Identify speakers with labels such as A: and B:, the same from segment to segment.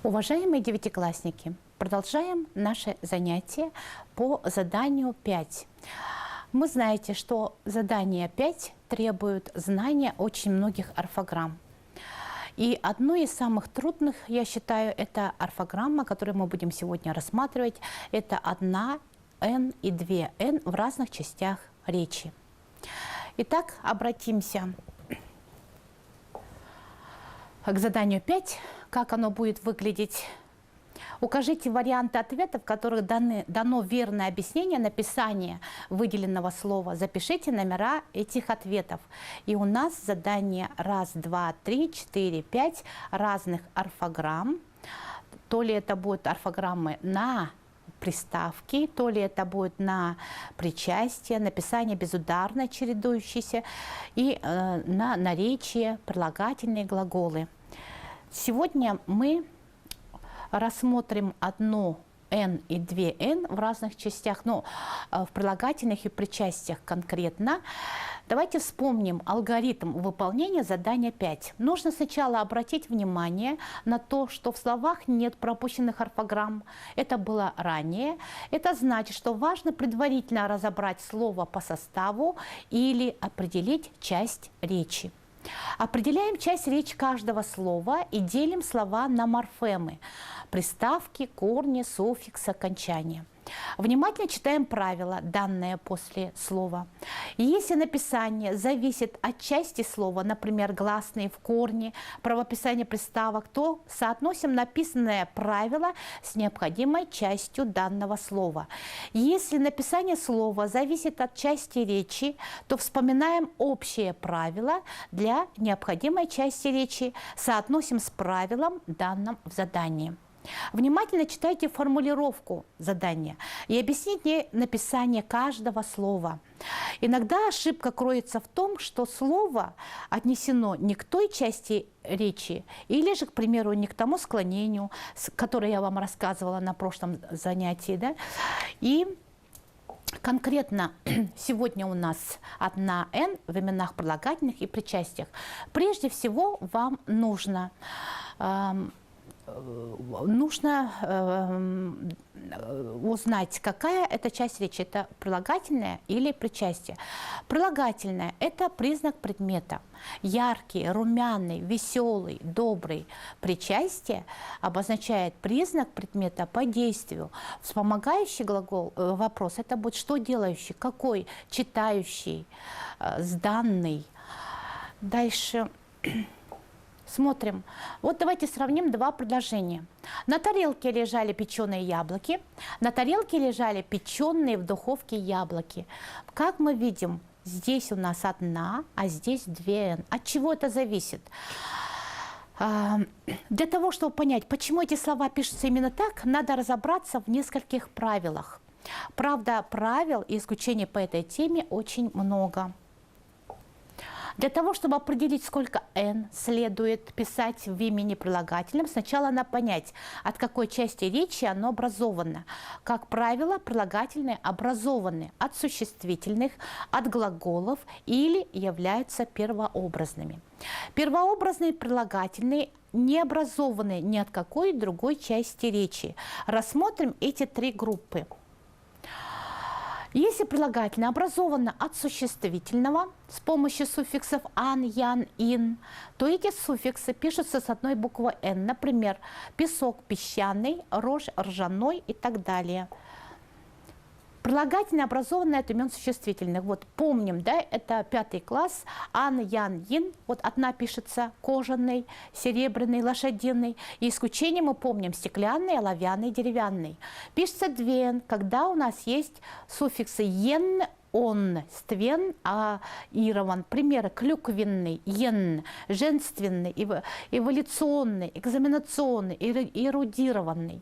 A: Уважаемые девятиклассники, продолжаем наше занятие по заданию 5. Вы знаете, что задание 5 требует знания очень многих орфограмм. И одной из самых трудных, я считаю, это орфограмма, которую мы будем сегодня рассматривать. Это одна «н» и две «н» в разных частях речи. Итак, обратимся к заданию 5. Как оно будет выглядеть? Укажите варианты ответов, в которых дано верное объяснение написания выделенного слова. Запишите номера этих ответов. И у нас задание 1, 2, 3, 4, 5 разных орфограмм. То ли это будут орфограммы на приставки, то ли это будет на причастие, написание безударное, чередующееся, и на наречие, прилагательные глаголы. Сегодня мы рассмотрим одну «н» и две «н» в разных частях, но в прилагательных и причастиях конкретно. Давайте вспомним алгоритм выполнения задания 5. Нужно сначала обратить внимание на то, что в словах нет пропущенных орфограмм. Это было ранее. Это значит, что важно предварительно разобрать слово по составу или определить часть речи. Определяем часть речи каждого слова и делим слова на морфемы – приставки, корни, суффиксы, окончания. Внимательно читаем правила, данные после слова. Если написание зависит от части слова, например, гласные в корне, правописание приставок, то соотносим написанное правило с необходимой частью данного слова. Если написание слова зависит от части речи, то вспоминаем общее правило для необходимой части речи, соотносим с правилом, данным в задании. Внимательно читайте формулировку задания и объясните написание каждого слова. Иногда ошибка кроется в том, что слово отнесено не к той части речи, или же, к примеру, не к тому склонению, которое я вам рассказывала на прошлом занятии. Да? И конкретно сегодня у нас одна «н» в именах прилагательных и причастиях. Прежде всего вам нужно узнать, какая это часть речи, это прилагательное или причастие. Прилагательное – это признак предмета. Яркий, румяный, веселый, добрый. Причастие обозначает признак предмета по действию. Вспомогающий глагол, вопрос – это будет что делающий, какой, читающий, сданный. Дальше смотрим. Вот давайте сравним два предложения. На тарелке лежали печеные яблоки, на тарелке лежали печеные в духовке яблоки. Как мы видим, здесь у нас одна, а здесь две «н». От чего это зависит? Для того, чтобы понять, почему эти слова пишутся именно так, надо разобраться в нескольких правилах. Правда, правил и исключений по этой теме очень много. Для того, чтобы определить, сколько «н» следует писать в имени прилагательном, сначала надо понять, от какой части речи оно образовано. Как правило, прилагательные образованы от существительных, от глаголов или являются первообразными. Первообразные прилагательные не образованы ни от какой другой части речи. Рассмотрим эти три группы. Если прилагательное образовано от существительного с помощью суффиксов «ан», «ян», «ин», то эти суффиксы пишутся с одной буквой «н». Например, песок песчаный, рожь ржаной и так далее. Прилагательное образованное от имен существительных. Вот помним, да, это 5 класс. «Ан», «ян», «ин». Вот одна пишется кожаный, серебряный, лошадиный. И исключение мы помним стеклянный, оловянный, деревянный. Пишется двен, когда у нас есть суффиксы «ен», «он», «ствен», «аирован». Примеры: клюквенный, «ен», женственный, эволюционный, экзаменационный, эрудированный.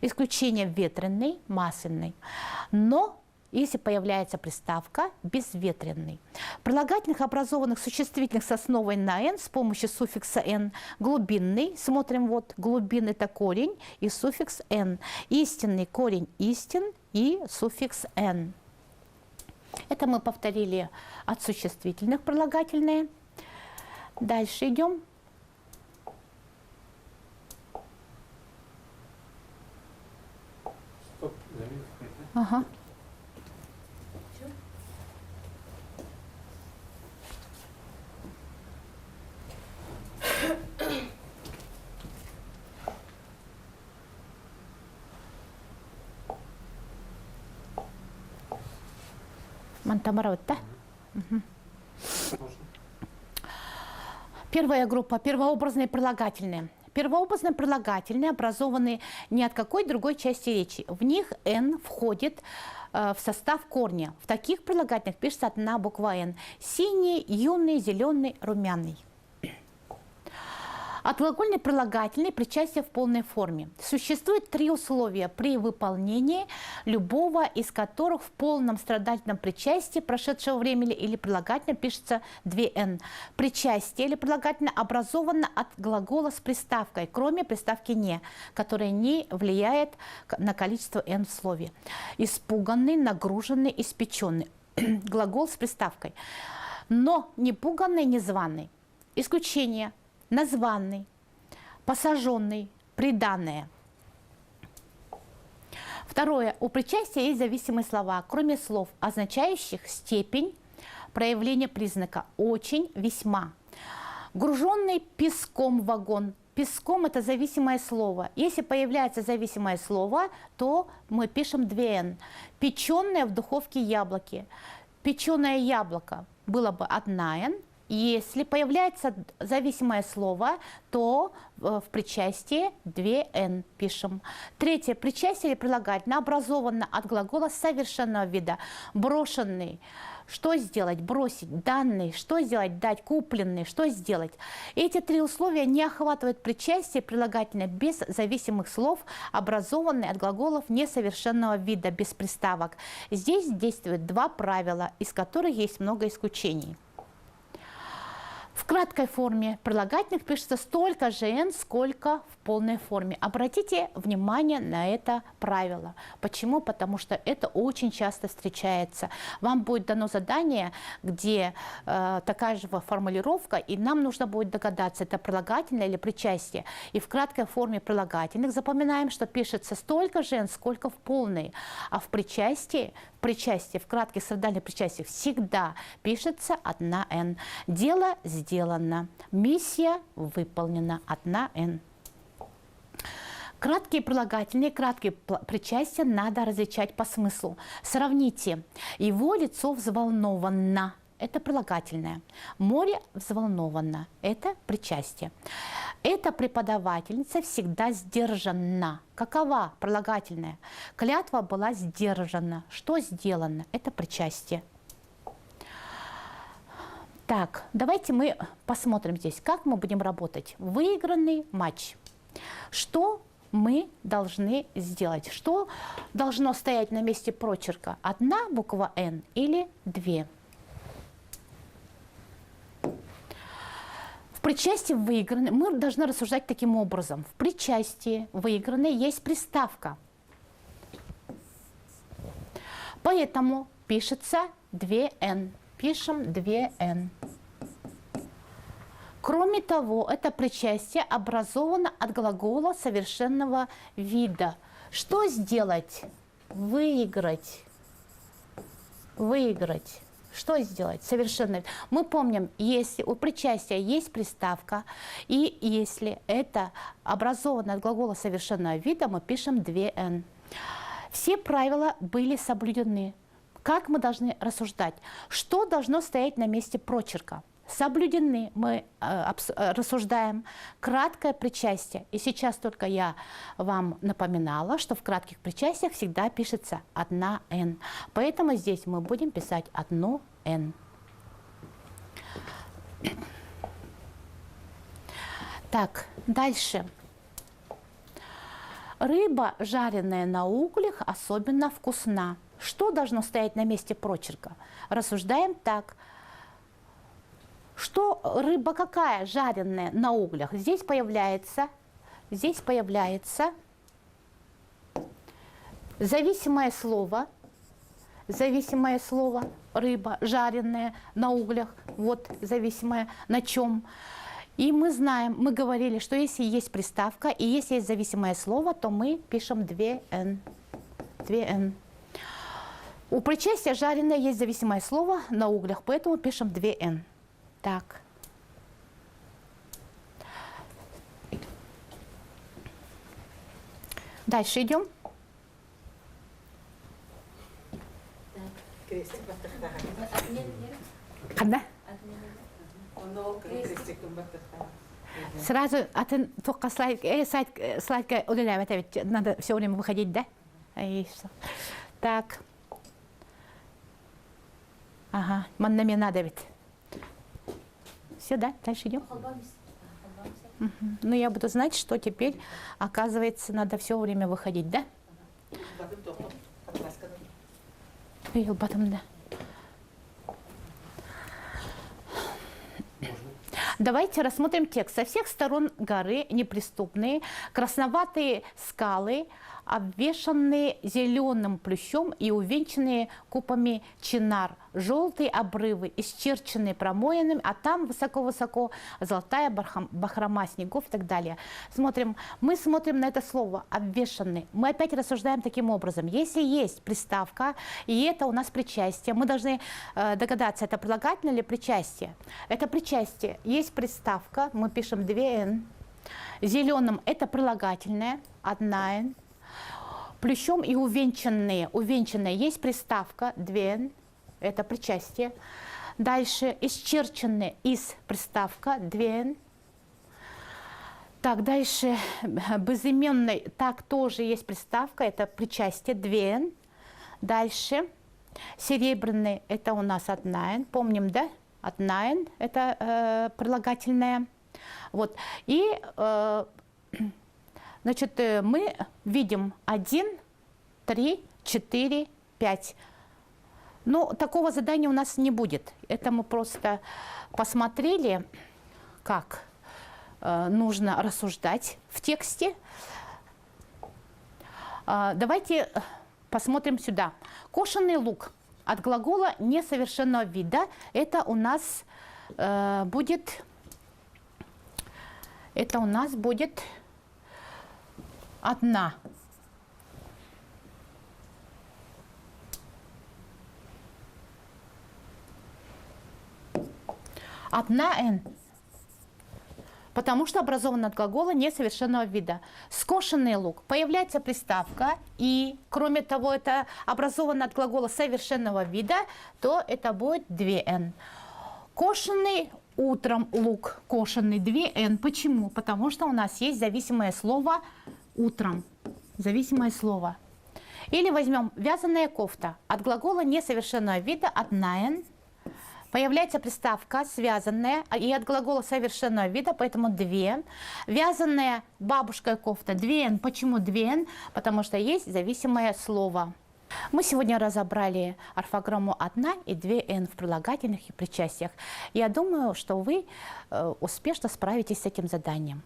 A: Исключение ветреный, масляный. Но если появляется приставка безветренный. Прилагательных, образованных существительных с основой на «н» с помощью суффикса «н», глубинный, смотрим, вот глубин – это корень и суффикс «н». Истинный корень истин и суффикс «н». Это мы повторили от существительных прилагательные. Дальше идем. Ага. Мантамарот, да? Угу. Первая группа – первообразные прилагательные. Первообразные прилагательные образованы ни от какой другой части речи. В них «н» входит в состав корня. В таких прилагательных пишется одна буква «н». Синий, юный, зеленый, румяный. Отглагольный прилагательный причастие в полной форме. Существует 3 условия при выполнении любого из которых в полном страдательном причастии прошедшего времени или прилагательном пишется 2«н». Причастие или прилагательное образовано от глагола с приставкой, кроме приставки «не», которая не влияет на количество «н» в слове. Испуганный, нагруженный, испеченный. Глагол с приставкой. Но не пуганный, не званый. Исключение. Названный, посаженный, приданное. Второе. У причастия есть зависимые слова, кроме слов, означающих степень проявления признака «очень», «весьма». Груженный песком вагон. Песком – это зависимое слово. Если появляется зависимое слово, то мы пишем 2«н». Печеное в духовке яблоки. Печеное яблоко было бы 1«н». Если появляется зависимое слово, то в причастии 2«н» пишем. Третье. Причастие или прилагательное образовано от глагола совершенного вида. Брошенный. Что сделать? Бросить. Данный. Что сделать? Дать. Купленный. Что сделать? Эти 3 условия не охватывают причастие прилагательное без зависимых слов, образованные от глаголов несовершенного вида, без приставок. Здесь действуют 2 правила, из которых есть много исключений. В краткой форме прилагательных пишется столько же «н», сколько в полной форме. Обратите внимание на это правило. Почему? Потому что это очень часто встречается. Вам будет дано задание, где такая же формулировка, и нам нужно будет догадаться, это прилагательное или причастие. И в краткой форме прилагательных запоминаем, что пишется столько же «н», сколько в полной. А в причастии, в кратких страдательных причастиях всегда пишется 1«н». Дело сделано. Миссия выполнена. 1«н». Краткие прилагательные, краткие причастия надо различать по смыслу. Сравните. Его лицо взволновано. Это прилагательное. Море взволновано. Это причастие. Эта преподавательница всегда сдержанна. Какова прилагательная? Клятва была сдержана. Что сделано? Это причастие. Так, давайте мы посмотрим здесь, как мы будем работать. Выигранный матч. Что мы должны сделать? Что должно стоять на месте прочерка? 1 буква «н» или 2? В причастии выигранной мы должны рассуждать таким образом. В причастии выигранной есть приставка. Поэтому пишется 2«н». Пишем 2«н». Кроме того, это причастие образовано от глагола совершенного вида. Что сделать? Выиграть. Выиграть. Что сделать? Совершенно вид. Мы помним, если у причастия есть приставка, и если это образовано от глагола совершенного вида, мы пишем 2«н». Все правила были соблюдены. Как мы должны рассуждать? Что должно стоять на месте прочерка? Соблюдены, мы рассуждаем. Краткое причастие. И сейчас только я вам напоминала, что в кратких причастиях всегда пишется 1«н». Поэтому здесь мы будем писать 1«н». Так, дальше. Рыба, жареная на углях, особенно вкусна. Что должно стоять на месте прочерка? Рассуждаем так. Что рыба какая жареная на углях? Здесь появляется зависимое слово рыба жареная на углях. Вот зависимое на чем. И мы знаем, мы говорили, что если есть приставка и если есть зависимое слово, то мы пишем 2«н». 2«н». У причастия жареное есть зависимое слово на углях, поэтому пишем 2Н. Так. Дальше идем. Когда? Сразу, а ты только слайдка удаляй, надо все время выходить, да? Так. Ага, на меня надо ведь. Все, да? Дальше идем. Ну, я буду знать, что теперь, оказывается, надо все время выходить, да? Потом, да. Давайте рассмотрим текст. Со всех сторон горы неприступные, красноватые скалы, обвешанные зеленым плющом и увенчанные купами чинар, желтые обрывы, исчерченные промоинами, а там высоко-высоко золотая бахрома снегов и так далее. Мы смотрим на это слово «обвешанный». Мы опять рассуждаем таким образом. Если есть приставка, и это у нас причастие, мы должны догадаться, это прилагательное или причастие. Это причастие. Есть приставка, мы пишем 2Н. Зеленым это прилагательное, 1Н. Плющом и увенчанные. Увенчанные есть приставка 2Н, это причастие. Дальше исчерченные из приставка 2Н. Так, дальше безыменный, так тоже есть приставка, это причастие 2Н. Дальше серебряный, это у нас 1Н, помним, да? 1Н, это прилагательное. Вот. И значит, мы видим 1, 3, 4, 5. Но такого задания у нас не будет. Это мы просто посмотрели, как нужно рассуждать в тексте. Давайте посмотрим сюда. Кошенный лук от глагола несовершенного вида. Это у нас будет... одна. Одна Н. Потому что образован от глагола несовершенного вида. Скошенный лук. Появляется приставка, и кроме того, это образовано от глагола совершенного вида, то это будет 2Н. Кошенный утром лук. Кошенный 2Н. Почему? Потому что у нас есть зависимое слово утром. Зависимое слово. Или возьмем вязаная кофта. От глагола несовершенного вида 1Н. Появляется приставка связанная, и от глагола совершенного вида, поэтому 2. Вязаная бабушка кофта 2Н. Почему 2Н? Потому что есть зависимое слово. Мы сегодня разобрали орфограмму 1 и 2Н в прилагательных и причастиях. Я думаю, что вы успешно справитесь с этим заданием.